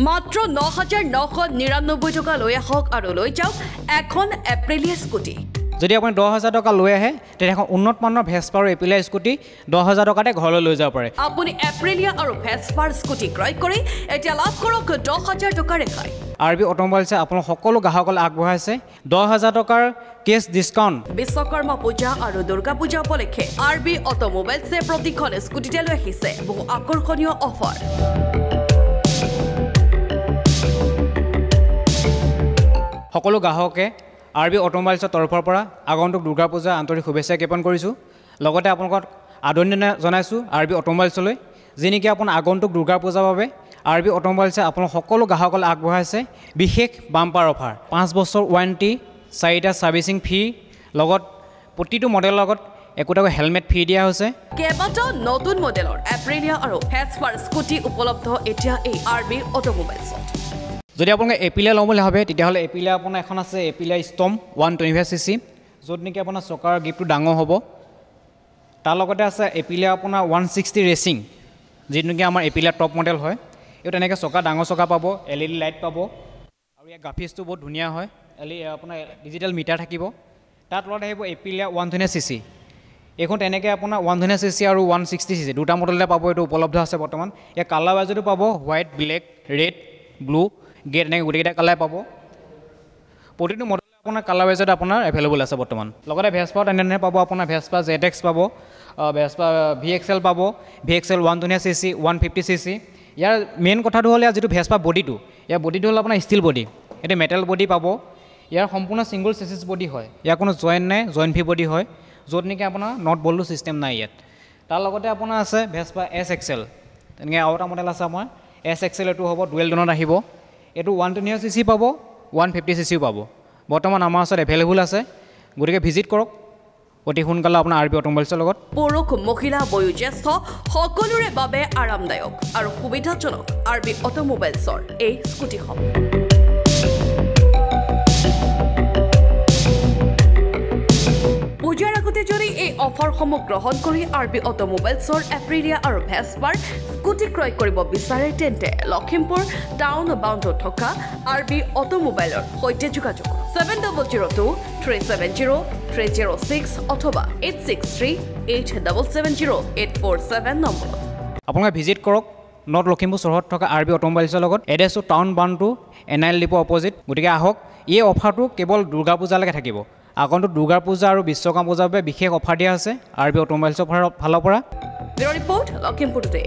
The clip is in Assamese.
মাত্ৰ ৯,৯৯৯ টকা লৈ আহক আৰু লৈ যাওক এখন এপ্ৰিলিয়া স্কুটি যদি আপুনি 10,000 টকা লৈ আহে তেতিয়া এখন উন্নত মানৰ ভেসপা আৰু এপ্ৰিলিয়া স্কুটি 10,000 টকাতে ঘৰলৈ লৈ যাব পাৰে আপুনি এপ্ৰিলিয়া আৰু ভেসপাৰ স্কুটি ক্ৰয় কৰি এতিয়া লাভ কৰক 10,000 টকা ৰেহাই আৰবি অটোমোবাইলছে আপোনাৰ সকলো গ্ৰাহকলৈ আগবঢ়াইছে 10,000 টকাৰ কেছ ডিসকাউন্ট বিশ্বকৰ্মা পূজা আৰু দুৰ্গা পূজা উপলক্ষে আৰবি অটোমোবাইলছে প্ৰতিখন স্কুটিতে লৈ আহিছে বহু আকৰ্ষণীয় অফাৰ সকলো গ্ৰাহকে আৰবি অটোমোবাইলছৰ তৰফৰ পৰা আগন্তুক দুৰ্গা পূজা আন্তৰিক শুভেচ্ছা জ্ঞাপন কৰিছোঁ লগতে আপোনালোকক আদৰণি জনাইছোঁ আৰবি অটোমোবাইলছলৈ যিনেকি আপোনাৰ আগন্তুক দুৰ্গা পূজাৰ বাবে আৰবি অটোমোবাইলছে আপোনাৰ সকলো গ্ৰাহকলৈ আগবঢ়াইছে বিশেষ বাম্পাৰ অফাৰ 5 বছৰ ৱাৰেণ্টি 4টা সাৰ্ভিসিং ফ্ৰী লগত প্ৰতিটো মডেলৰ লগত একোটাকৈ হেলমেট ফ্ৰী দিয়া হৈছে কেইবাটাও নতুন মডেলৰ এপ্ৰিলিয়া আৰু ভেসপাৰ স্কুটি উপলব্ধ এতিয়া এই আৰবি অটোমোবাইলছত যদি আপোনালোকে এপ্ৰিলিয়া ল'ম বুলি ভাবে তেতিয়াহ'লে এপ্ৰিলিয়া আপোনাৰ এখন আছে এপ্ৰিলিয়া ষ্টৰ্ম 125cc য'ত নেকি আপোনাৰ চকাৰ গ্ৰিপটো ডাঙৰ হ'ব তাৰ লগতে আছে এপ্ৰিলিয়া আপোনাৰ 160 ৰেচিং যিটো নেকি আমাৰ এপ্ৰিলিয়া টপ মডেল হয় এই তেনেকৈ চকা ডাঙৰ চকা পাব LED লাইট পাব আৰু ইয়াৰ গ্ৰাফিক্সটো বহুত ধুনীয়া হয় আপোনাৰ ডিজিটেল মিটাৰ থাকিব তাৰ তলত আহিব এপ্ৰিলিয়া 120cc এখন তেনেকৈ আপোনাৰ 120cc আৰু 160cc দুটা মডেলতে পাব এইটো উপলব্ধ আছে বৰ্তমান ইয়াৰ কালাৰ ৱাইজতো পাব হোৱাইট ব্লেক ৰেড ব্লু গেট এনেকৈ গোটেইকেইটা কালাৰ পাব প্ৰতিটো মডেল আপোনাৰ কালাৰ ৱাইজত আপোনাৰ এভেইলেবল আছে বৰ্তমান লগতে ভেসপা তেনেধৰণে পাব আপোনাৰ ভেসপা ZX পাব ভেসপা VXL পাব VXL 120cc 150cc ইয়াৰ মেইন কথাটো হ'ল ইয়াৰ যিটো ভেসপা বডিটো ইয়াৰ বডিটো হ'ল আপোনাৰ ষ্টিল বডি এইটো মেটেল বডি পাব ইয়াৰ সম্পূৰ্ণ সিংগল চেচিছ বডি হয় ইয়াৰ কোনো জইণ্ট নাই জইণ্ট ফ্ৰী বডি হয় য'ত নেকি আপোনাৰ নট বল্টু চিষ্টেম নাই ইয়াত তাৰ লগতে আপোনাৰ আছে ভেসপা SXL তেনেকৈ আৰু এটা মডেল আছে আমাৰ SXL এইটো হ'ব ডুৱেল ডনত আহিব এইটো 120cc পাব 150cc পাব বৰ্তমান আমাৰ ওচৰত এভেইলেবল আছে গতিকে ভিজিট কৰক অতি সোনকালে আপোনাৰ আৰবি অটোমোবাইলছৰ লগত পুৰুষ মহিলা বয়োজ্যেষ্ঠ সকলোৰে বাবে আৰামদায়ক আৰু সুবিধাজনক আৰবি অটোমোবাইলছৰ এই স্কুটিখন পূজাৰ আগতে যদি এই অফাৰসমূহ গ্ৰহণ কৰি আৰবি অটোমোবাইলছৰ এপ্ৰিলিয়া আৰু ভেসপাৰ স্কুটি ক্ৰয় কৰিব বিচাৰে তেন্তে লখিমপুৰ টাউন বাউণ্ডত থকা আৰবি অটোমোবাইলৰ সৈতে যোগাযোগ 7002-370-306 অথবা 8638770847 নম্বৰত আপোনালোকে ভিজিট কৰক নৰ্থ লখিমপুৰ চহৰত থকা আৰবি অটোমোবাইলছৰ লগত এড্ৰেছটো টাউন বাউণ্ডটো NIL ডিপো অপজিট গতিকে আহক এই অফাৰটো কেৱল দুৰ্গা পূজালৈকে থাকিব আগন্তুক দুৰ্গা পূজা আৰু বিশ্বকৰ্মা পূজাৰ বাবে বিশেষ অফাৰ দিয়া আছে আৰবি অটোমোবাইলছৰ ফালৰ পৰা ৰিপৰ্ট লখিমপুৰ টুডে